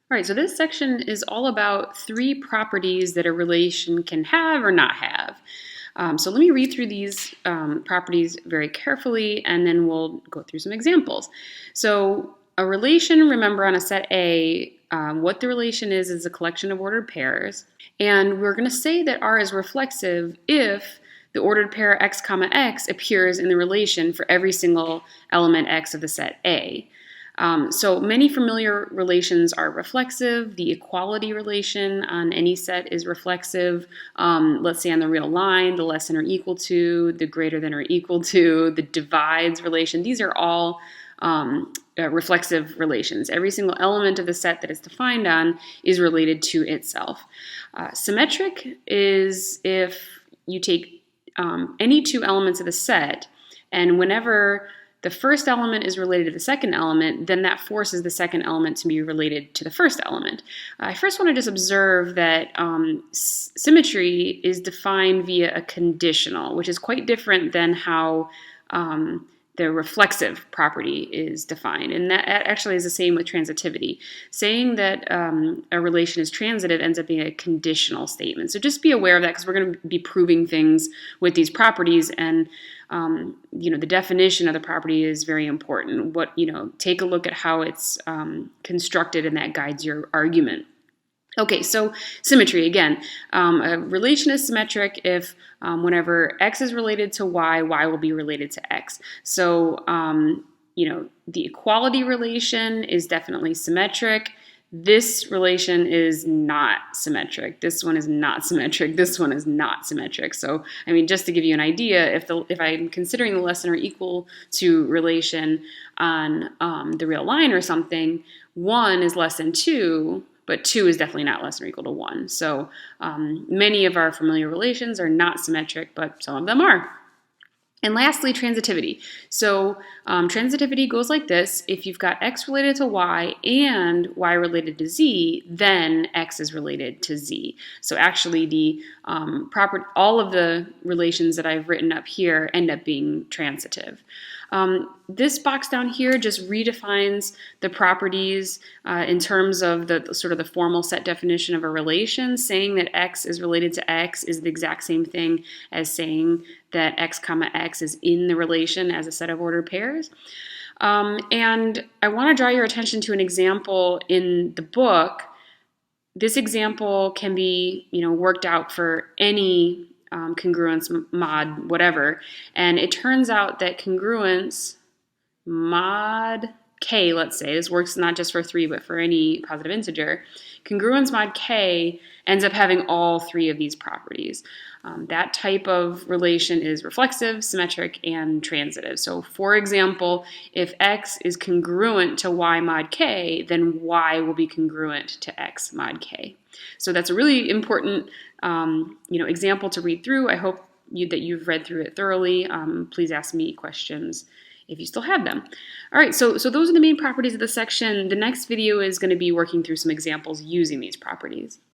All right, so this section is all about 3 properties that a relation can have or not have. So let me read through these properties very carefully, and then we'll go through some examples. So a relation, remember on a set A, what the relation is a collection of ordered pairs. And we're going to say that R is reflexive if the ordered pair x comma x appears in the relation for every single element x of the set A. So many familiar relations are reflexive. The equality relation on any set is reflexive. Let's say on the real line, the less than or equal to, the greater than or equal to, the divides relation. These are all reflexive relations. Every single element of the set that it's defined on is related to itself. Symmetric is if you take any 2 elements of the set, and whenever the first element is related to the second element, then that forces the second element to be related to the first element. I first want to just observe that symmetry is defined via a conditional, which is quite different than how the reflexive property is defined. And that actually is the same with transitivity. Saying that a relation is transitive ends up being a conditional statement. So just be aware of that, because we're going to be proving things with these properties, and the definition of the property is very important. Take a look at how it's constructed, and that guides your argument. Okay, so symmetry, again, a relation is symmetric if whenever x is related to y, y will be related to x. So, the equality relation is definitely symmetric. This relation is not symmetric. This one is not symmetric. This one is not symmetric. So, just to give you an idea, if I'm considering the less than or equal to relation on the real line or something, 1 is less than 2, but 2 is definitely not less than or equal to 1. So many of our familiar relations are not symmetric, but some of them are. And lastly, transitivity. So transitivity goes like this. If you've got x related to y and y related to z, then x is related to z. So actually all of the relations that I've written up here end up being transitive. This box down here just redefines the properties in terms of the sort of the formal set definition of a relation. Saying that x is related to x is the exact same thing as saying that x comma x is in the relation as a set of ordered pairs. And I want to draw your attention to an example in the book. This example can be, worked out for any congruence mod whatever, and it turns out that congruence mod k, let's say, this works not just for 3 but for any positive integer, congruence mod k ends up having all 3 of these properties. That type of relation is reflexive, symmetric, and transitive. So for example, if x is congruent to y mod k, then y will be congruent to x mod k. So that's a really important example to read through. I hope that you've read through it thoroughly. Please ask me questions if you still have them. All right, so those are the main properties of the section. The next video is going to be working through some examples using these properties.